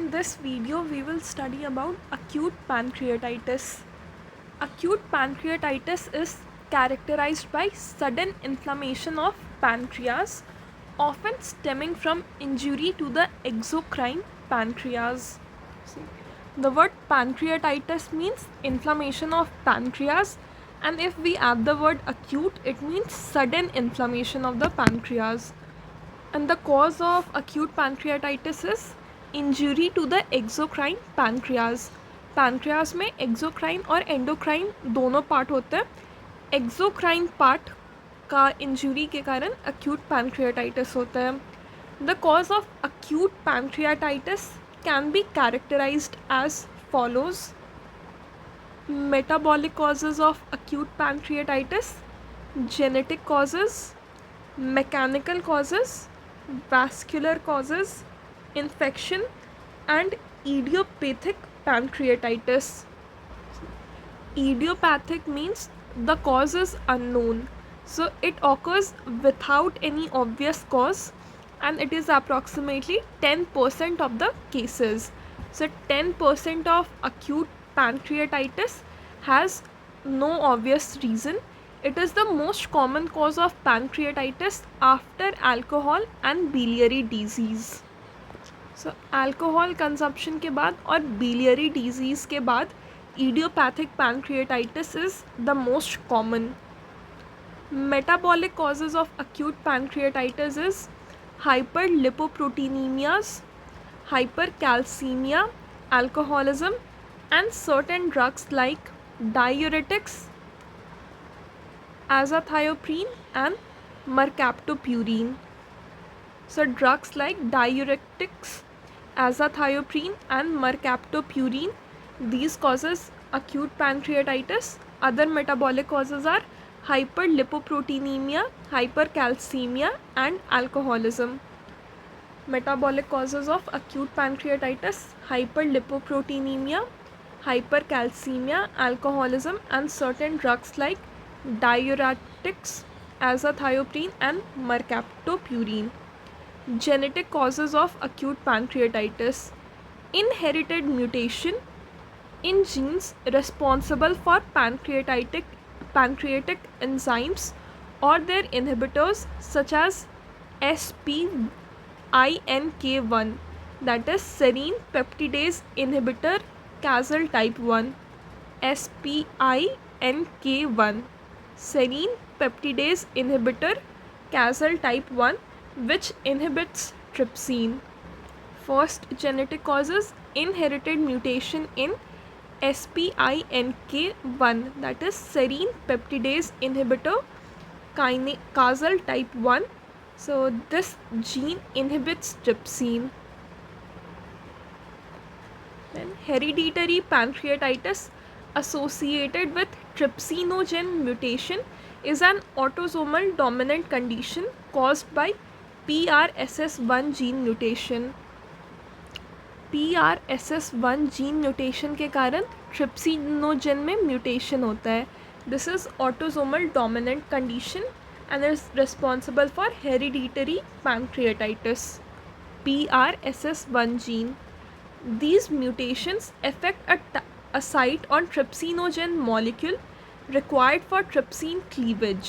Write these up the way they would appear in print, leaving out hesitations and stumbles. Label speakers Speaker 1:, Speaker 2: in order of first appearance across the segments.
Speaker 1: In this video, we will study about acute pancreatitis. Acute pancreatitis is characterized by sudden inflammation of pancreas, often stemming from injury to the exocrine pancreas. The word pancreatitis means inflammation of pancreas, and if we add the word acute, it means sudden inflammation of the pancreas. And the cause of acute pancreatitis is injury to the exocrine pancreas. Pancreas में exocrine और endocrine दोनों part होते हैं. Exocrine part का injury के कारण acute pancreatitis होता है. The cause of acute pancreatitis can be characterized as follows. Metabolic causes of acute pancreatitis, genetic causes, mechanical causes, vascular causes, infection, and idiopathic pancreatitis. Idiopathic means the cause is unknown, so it occurs without any obvious cause, and it is approximately 10% of the cases. So 10% of acute pancreatitis has no obvious reason. It is the most common cause of pancreatitis after alcohol and biliary disease. So alcohol consumption के बाद और biliary disease के बाद idiopathic pancreatitis is the most common. Metabolic causes of acute pancreatitis is hyperlipoproteinemias, hypercalcemia, alcoholism, and certain drugs like diuretics, azathioprine, and mercaptopurine. So drugs like diuretics, azathioprine, and mercaptopurine, these causes acute pancreatitis. Other metabolic causes are hyperlipoproteinemia, hypercalcemia, and alcoholism. Metabolic causes of acute pancreatitis: hyperlipoproteinemia, hypercalcemia, alcoholism, and certain drugs like diuretics, azathioprine, and mercaptopurine. Genetic causes of acute pancreatitis: inherited mutation in genes responsible for pancreatic enzymes or their inhibitors, such as SPINK1, that is serine peptidase inhibitor Casl type 1. SPINK1, serine peptidase inhibitor Casl type 1, which inhibits trypsin. First genetic causes: inherited mutation in SPINK1, that is serine peptidase inhibitor Casl type 1. So this gene inhibits trypsin. Then hereditary pancreatitis associated with trypsinogen mutation is an autosomal dominant condition caused by PRSS1 gene mutation. PRSS1 gene mutation के कारण trypsinogen में mutation होता है. This is autosomal dominant condition and is responsible for hereditary pancreatitis. PRSS1 gene. These mutations affect a site on trypsinogen molecule required for trypsin cleavage,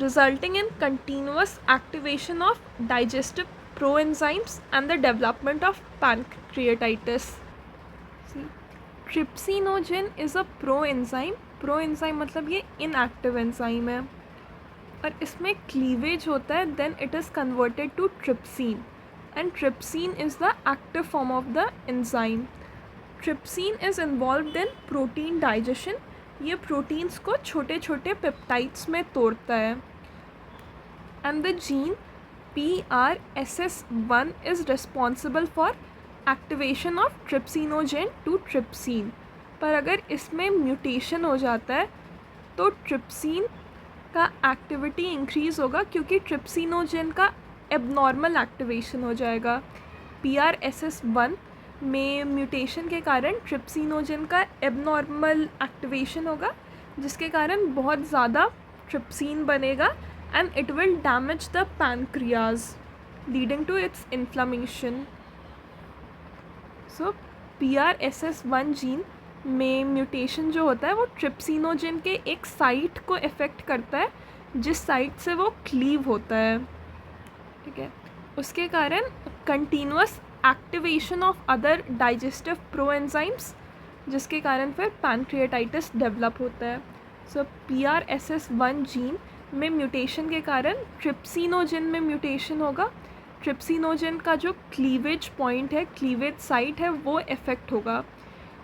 Speaker 1: resulting in continuous activation of digestive proenzymes and the development of pancreatitis. See, trypsinogen is a proenzyme. Proenzyme मतलब ये inactive enzyme है और इसमें cleavage होता है. Then it is converted to trypsin, and trypsin is the active form of the enzyme. Trypsin is involved in protein digestion. ये proteins को छोटे छोटे पेप्टाइड्स में तोड़ता है. And the gene PRSS1 is responsible for activation of trypsinogen to trypsin. पर अगर इसमें म्यूटेशन हो जाता है तो ट्रिप्सिन का एक्टिविटी इंक्रीज़ होगा, क्योंकि ट्रिप्सिनोजेन का एबनॉर्मल एक्टिवेशन हो जाएगा. PRSS1 में म्यूटेशन के कारण ट्रिप्सिनोजेन का एबनॉर्मल एक्टिवेशन होगा, जिसके कारण बहुत ज़्यादा ट्रिप्सिन बनेगा and it will damage the pancreas leading to its inflammation. So PRSS1 gene में म्यूटेशन जो होता है वो ट्रिप्सिनोजन के एक साइट को इफ़ेक्ट करता है जिस साइट से वो क्लीव होता है, ठीक है। उसके कारण continuous activation of other digestive proenzymes, जिसके कारण फिर पैनक्रिएटाइटिस डेवलप होता है। सो PRSS1 जीन में म्यूटेशन के कारण ट्रिप्सिनोजन में म्यूटेशन होगा। ट्रिप्सिनोजन का जो क्लीवेज पॉइंट है, क्लीवेज साइट है, वो इफ़ेक्ट होगा,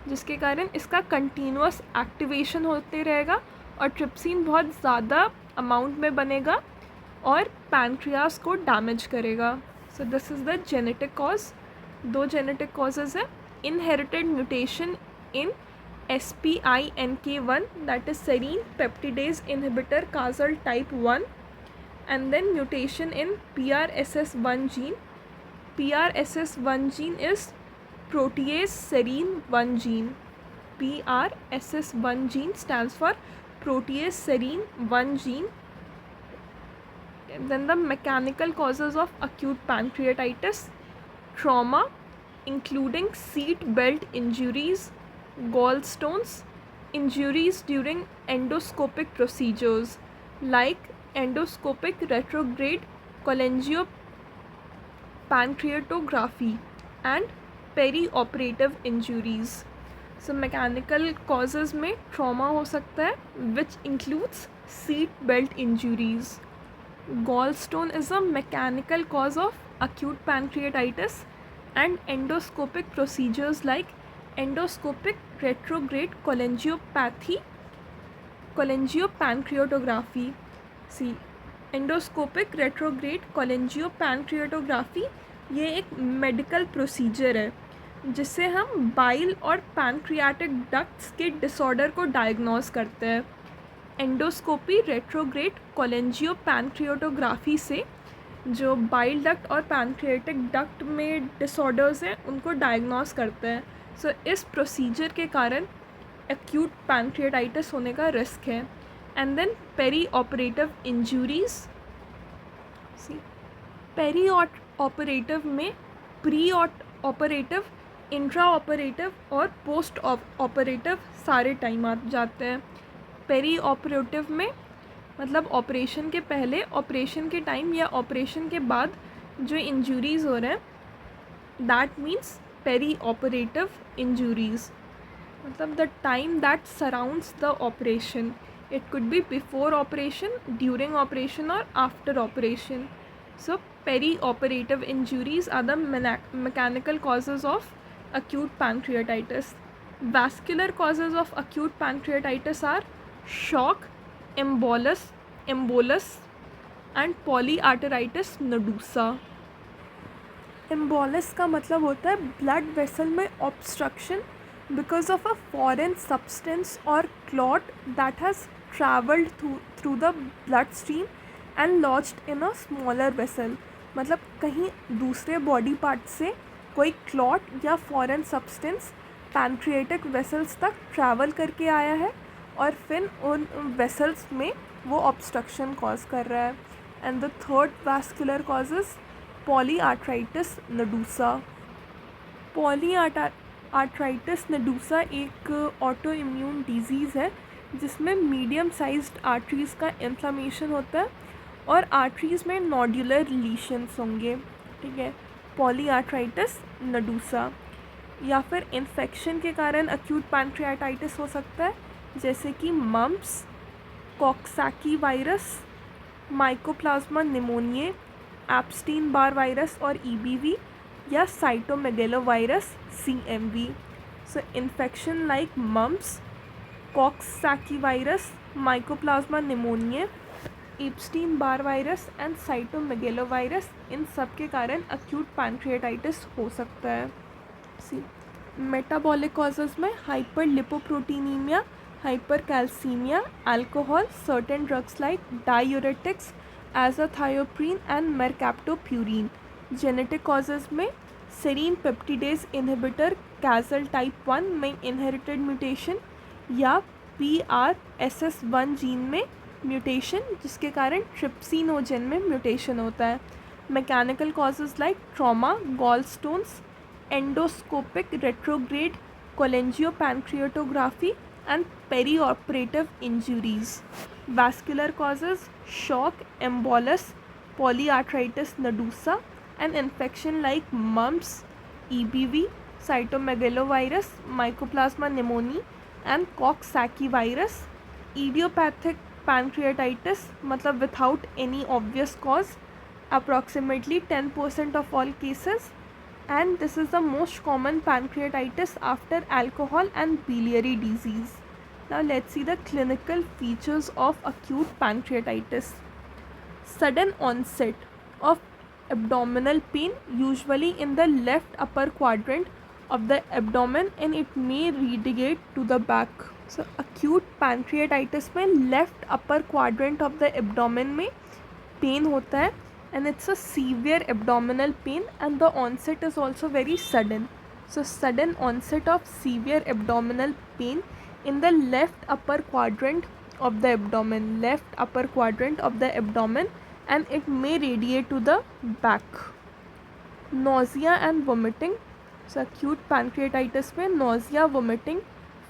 Speaker 1: जिसके कारण इसका कंटिन्यूअस एक्टिवेशन होते रहेगा और ट्रिप्सिन बहुत ज़्यादा अमाउंट में बनेगा और पैनक्रियास को डैमेज करेगा। So this is the genetic cause. 2 genetic causes है, inherited mutation in SPINK1 that is serine peptidase inhibitor casal type 1 and then mutation in PRSS1 gene. PRSS1 gene is protease serine 1 gene. PRSS1 gene stands for protease serine 1 gene. Then the mechanical causes of acute pancreatitis: trauma including seat belt injuries, gallstones, injuries during endoscopic procedures like endoscopic retrograde cholangiopancreatography and perioperative injuries. So mechanical causes में trauma हो सकता है which includes seat belt injuries. Gallstone is a mechanical cause of acute pancreatitis and endoscopic procedures like endoscopic retrograde cholangiopancreatography. See, endoscopic retrograde cholangiopancreatography ये एक medical procedure है जिससे हम bile और पैनक्रियाटिक डक्ट्स के डिसऑर्डर को डायग्नोज करते हैं। एंडोस्कोपी रेट्रोग्रेड कोलेंजियोपैनक्रियाटोग्राफी से जो बाइल डक्ट और पैनक्रियाटिक डक्ट में डिसऑर्डर्स हैं उनको डायग्नोज करते हैं। सो इस प्रोसीजर के कारण एक्यूट पैनक्रियाटाइटिस होने का रिस्क है। And then peri operative injuries. Peri operative में प्री ऑपरेटिव, इंट्रा ऑपरेटिव और पोस्ट ऑपरेटिव सारे टाइम आ जाते हैं। पेरी ऑपरेटिव में मतलब ऑपरेशन के पहले, ऑपरेशन के टाइम या ऑपरेशन के बाद जो इंजरीज़ हो रहे हैं, that means peri operative injuries. मतलब the time that surrounds the operation, it could be before operation, during operation और after operation. So peri operative injuries are the mechanical causes of acute pancreatitis. Vascular causes of acute pancreatitis are shock, embolus and polyarteritis nodosa. Embolus का मतलब होता है blood vessel में obstruction because of a foreign substance or clot that has travelled through the bloodstream and lodged in a smaller vessel. मतलब कहीं दूसरे body part से कोई क्लॉट या फॉरेन सब्सटेंस पैनक्रिएटिक वेसल्स तक ट्रैवल करके आया है और फिर उन वेसल्स में वो ऑब्स्ट्रक्शन कॉज कर रहा है। And the third vascular causes polyarteritis nodosa. Polyarteritis nodosa एक ऑटो इम्यून डिजीज़ है जिसमें मीडियम साइज्ड आर्टरीज़ का इन्फ्लेमेशन होता है और आर्टरीज़ में नोड्यूलर लीशंस होंगे, ठीक है। पॉलीआर्थराइटिस नडूसा। या फिर इन्फेक्शन के कारण अक्यूट पैनक्रियाटाइटिस हो सकता है, जैसे कि mumps, Coxsackie virus, mycoplasma pneumonia, Epstein Barr virus और EBV या cytomegalovirus CMV। So infection like mumps, Coxsackie virus, mycoplasma pneumonia, Epstein Barr virus and cytomegalovirus, इन सब के कारण अक्यूट पैनक्रियाटाइटिस हो सकता है। मेटाबॉलिक कॉजेज़ में hyperlipoproteinaemia, hypercalcaemia, alcohol, certain drugs like diuretics, azathioprine and mercaptopurine. Genetic causes में serine peptidase inhibitor Kazal type 1 में इनहेरिटेड म्यूटेशन या PRSS1 जीन में म्यूटेशन जिसके कारण ट्रिप्सिनोजन में म्यूटेशन होता है। Mechanical causes like trauma, gall stones, endoscopic retrograde cholangiopancreatography, and perioperative injuries. Vascular causes: shock, embolus, polyarthritis nodosa, an infection like mumps, EBV, cytomegalovirus, mycoplasma pneumoniae, and Coxsackie virus. Idiopathic pancreatitis, मतलब without any obvious cause, approximately 10% of all cases, and this is the most common pancreatitis after alcohol and biliary disease. Now let's see the clinical features of acute pancreatitis. Sudden onset of abdominal pain, usually in the left upper quadrant of the abdomen, and it may radiate to the back. So acute pancreatitis में left upper quadrant of the abdomen में pain होता है, and it's a severe abdominal pain, and the onset is also very sudden. So sudden onset of severe abdominal pain in the left upper quadrant of the abdomen, and it may radiate to the back. Nausea and vomiting. So acute pancreatitis में nausea, vomiting,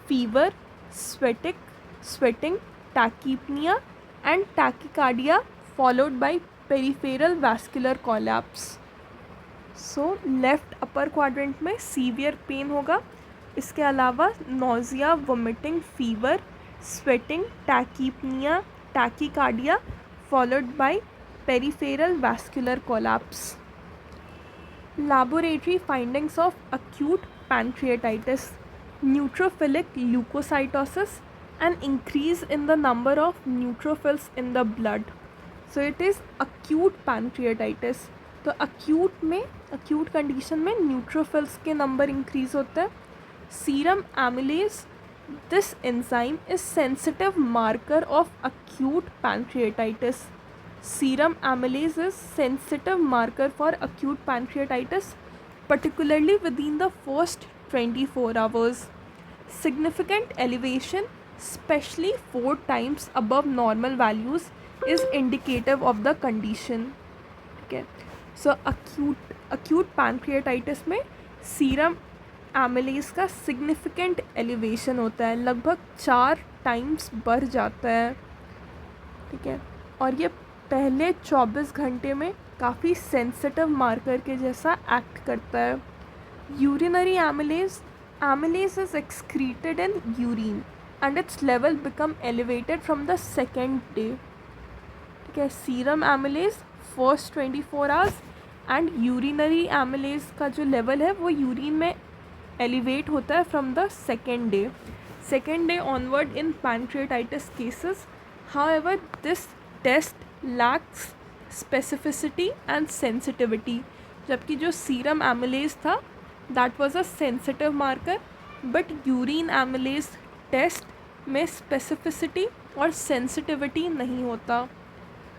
Speaker 1: fever, sweating, tachypnea and tachycardia followed by peripheral vascular collapse. So left upper quadrant में severe pain होगा. इसके अलावा nausea, vomiting, fever, sweating, tachypnoea, tachycardia followed by peripheral vascular collapse. Laboratory findings of acute pancreatitis: neutrophilic leukocytosis, an increase in the number of neutrophils in the blood. So it is acute pancreatitis. तो acute condition में neutrophils के number increase होता है. Serum amylase, this enzyme is sensitive marker of acute pancreatitis. Serum amylase is sensitive marker for acute pancreatitis, particularly within the first 24 hours. Significant elevation, especially 4 times above normal values, is indicative of the condition. Okay, so acute pancreatitis में serum amylase का significant elevation होता है, लगभग 4 times बढ़ जाता है. ठीक है, और ये पहले 24 घंटे में काफ़ी सेंसिटिव मार्कर के जैसा एक्ट करता है. Urinary amylase is excreted in urine and its level become elevated from the second day. ठीक है, serum amylase first 24 hours and urinary amylase का जो लेवल है वो यूरिन में एलिवेट होता है from the second day onward in pancreatitis cases. However this test lacks specificity and sensitivity. जबकि जो सीरम amylase था that was a sensitive marker, but urine amylase test में स्पेसिफिसिटी और सेंसिटिविटी नहीं होता.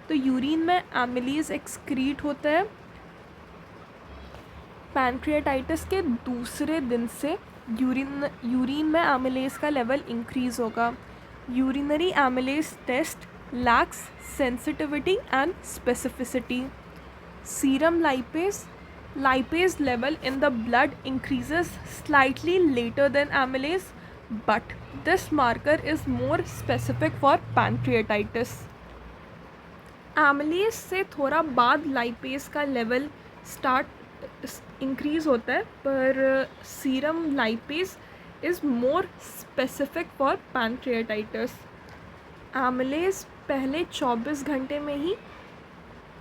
Speaker 1: तो यूरिन में amylase एक्सक्रीट होता है. पैनक्रिएटाइटिस के दूसरे दिन से यूरिन में amylase का लेवल इंक्रीज़ होगा. Urinary amylase test lacks sensitivity and specificity. Serum lipase level in the blood increases slightly later than amylase, but this marker is more specific for pancreatitis. amylase से थोड़ा बाद lipase का level increase होता है, पर serum lipase is more specific for pancreatitis. amylase पहले 24 घंटे में ही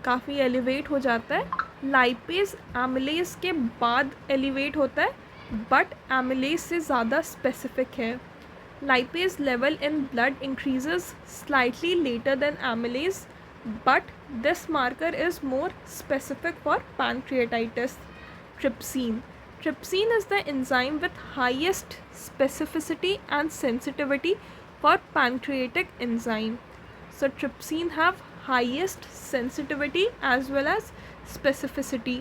Speaker 1: काफ़ी एलिवेट हो जाता है. लाइपेज amylase के बाद एलिवेट होता है, बट amylase से ज़्यादा स्पेसिफिक है. Lipase level in blood increases slightly later than amylase, but this marker is more specific for pancreatitis. Trypsin is the enzyme with highest specificity and sensitivity for pancreatic enzyme. So trypsin have highest sensitivity as well as specificity.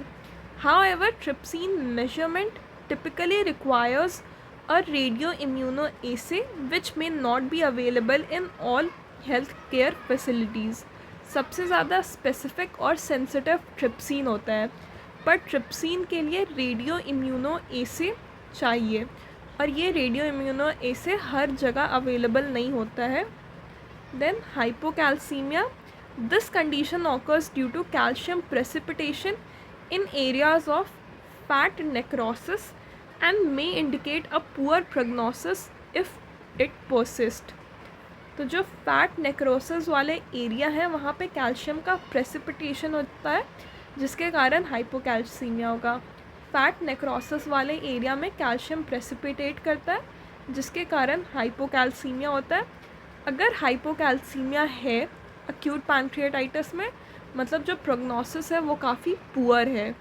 Speaker 1: However, trypsin measurement typically requires a radioimmunoassay, which may not be available in all healthcare facilities. सबसे ज़्यादा specific और sensitive trypsin होता है. पर trypsin के लिए radio immuno एसे चाहिए, और ये रेडियो इम्यूनो एसे हर जगह अवेलेबल नहीं होता है। Then hypocalcaemia, this condition occurs due to calcium precipitation in areas of fat necrosis and may indicate a poor prognosis if it persists। तो जो फैट नेक्रोसिस वाले एरिया है वहाँ पे कैल्शियम का प्रेसिपिटेशन होता है, जिसके कारण हाइपोकैल्सीमिया होगा। फैट नेक्रोसिस वाले एरिया में कैल्शियम प्रेसिपिटेट करता है, जिसके कारण हाइपोकैल्सीमिया होता है। अगर हाइपोकैल्सीमिया है अक्यूट पैनक्रियाटाइटिस में, मतलब जो प्रोग्नोसिस है वो काफ़ी पुअर है।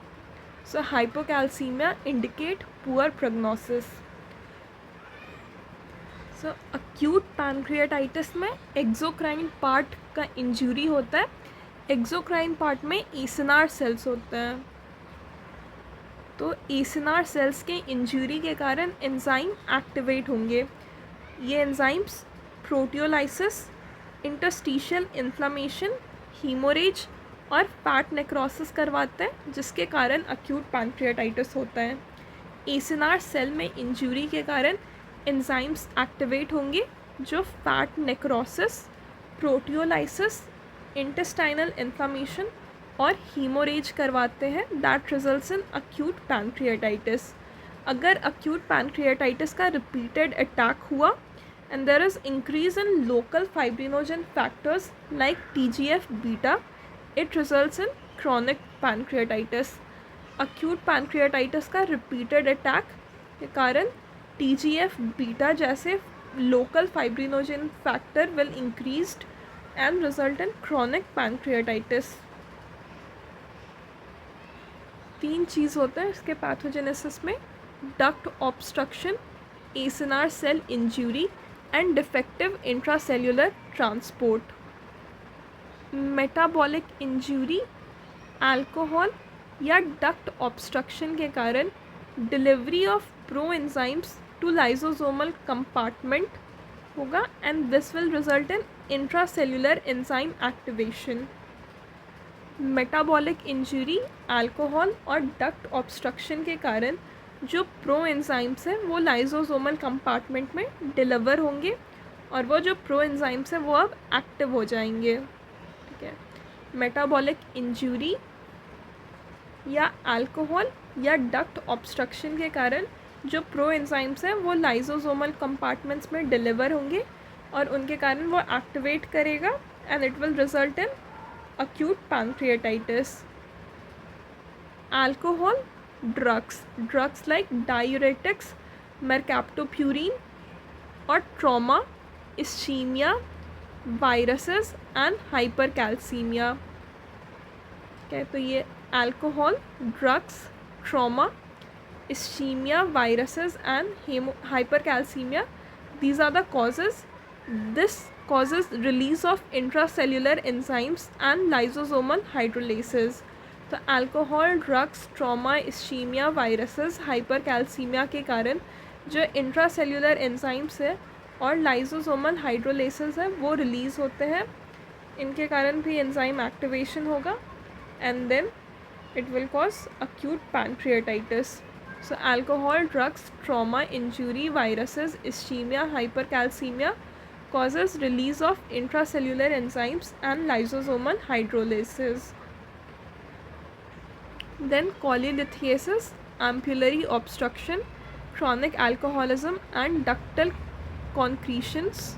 Speaker 1: सो हाइपोकैल्सीमिया इंडिकेट पुअर प्रोग्नोसिस। सो अक्यूट पैनक्रियाटाइटिस में एक्सोक्राइन पार्ट का इंजरी होता है। एक्सोक्राइन पार्ट में एसिनार सेल्स होते हैं। तो एसिनार सेल्स के इंजरी के कारण एंजाइम एक्टिवेट होंगे। ये enzymes proteolysis, interstitial inflammation, haemorrhage और फैट नेक्रोसिस करवाते हैं, जिसके कारण अक्यूट पैनक्रियाटाइटिस होता है। एसिनार सेल में इंजरी के कारण एंजाइम्स एक्टिवेट होंगे जो fat necrosis, proteolysis, intestinal inflammation और हीमोरेज करवाते हैं, that results in acute pancreatitis. अगर अक्यूट पैनक्रियाटाइटिस का रिपीटेड अटैक हुआ and there is increase in local fibrinogen factors like TGF beta, it results in chronic pancreatitis। acute pancreatitis का repeated attack के कारण TGF beta जैसे local fibrinogen factor will increased and result in chronic pancreatitis। 3 चीज़ होता है इसके pathogenesis में: duct obstruction, acinar cell injury and defective intracellular transport. Metabolic injury, alcohol या duct obstruction के कारण delivery of proenzymes to lysosomal compartment होगा and this will result in intracellular enzyme activation. Metabolic injury, alcohol और duct obstruction के कारण जो pro enzymes हैं वो लाइसोसोमल कंपार्टमेंट में डिलीवर होंगे और वो जो प्रो एंजाइम्स हैं वो अब एक्टिव हो जाएंगे। ठीक है, मेटाबॉलिक इंजरी या अल्कोहल या डक्ट ऑब्स्ट्रक्शन के कारण जो प्रो एंजाइम्स हैं वो लाइसोसोमल कंपार्टमेंट्स में डिलीवर होंगे और उनके कारण वो एक्टिवेट करेगा and it will result in acute pancreatitis। Alcohol, drugs like diuretics, mercaptopurine और trauma, ischemia, viruses and hypercalcemia। okay, तो ये alcohol, drugs, trauma, ischemia, viruses and hypercalcemia, these are the causes. This causes release of intracellular enzymes and lysosomal hydrolases। तो alcohol, drugs, trauma, ischaemia, viruses, hypercalcaemia के कारण जो intracellular enzymes है और lysosomal हाइड्रोलेसेस है वो रिलीज़ होते हैं। इनके कारण भी एंजाइम एक्टिवेशन होगा and then it will cause acute pancreatitis. So alcohol, drugs, trauma, injury, viruses, ischaemia, hypercalcaemia causes release of intracellular enzymes and lysosomal hydrolases। Then cholelithiasis, ampullary obstruction, chronic alcoholism and ductal concretions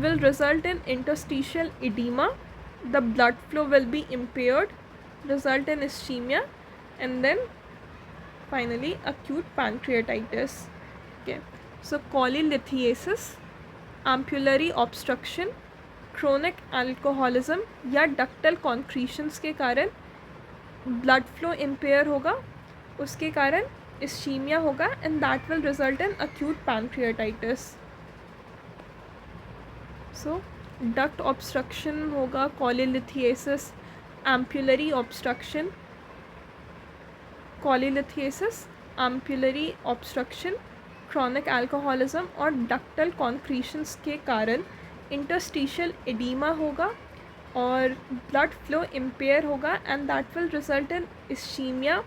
Speaker 1: will result in interstitial edema, the blood flow will be impaired, result in ischemia and then finally acute pancreatitis। okay, so cholelithiasis, ampullary obstruction, chronic alcoholism या ductal concretions के कारण blood flow impair होगा, उसके कारण ischaemia होगा and that will result in acute pancreatitis. So duct obstruction होगा, cholelithiasis, ampullary obstruction, cholelithiasis, ampullary obstruction, chronic alcoholism और ductal concretions के कारण इंटरस्टिशियल एडीमा होगा और ब्लड फ्लो इम्पेयर होगा and that will result in ischaemia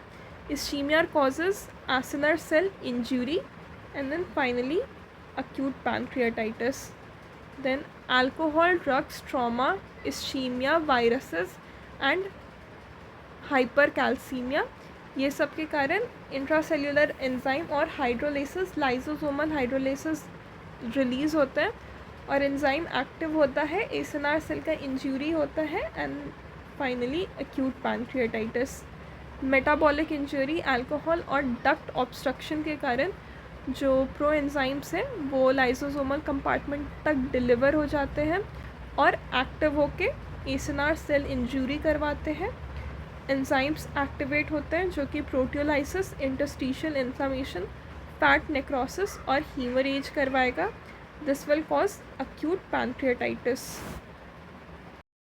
Speaker 1: Ischemia causes acinar cell injury, and then finally acute pancreatitis. Then alcohol, drugs, trauma, ischemia, viruses and hypercalcemia, ये सब के कारण intracellular enzyme और hydrolysis, lysosomal hydrolysis release होता है और enzyme active होता है, एसिनार सेल का इंजरी होता है and finally acute pancreatitis. Metabolic injury, alcohol और डक्ट ऑब्स्ट्रक्शन के कारण जो प्रो एंजाइम्स हैं वो लाइसोसोमल कंपार्टमेंट तक डिलीवर हो जाते हैं और एक्टिव होके एसिनार सेल इंजरी करवाते हैं। एंजाइम्स एक्टिवेट होते हैं जो कि proteolysis, interstitial inflammation, fat necrosis और हीमरेज करवाएगा। This will cause acute pancreatitis.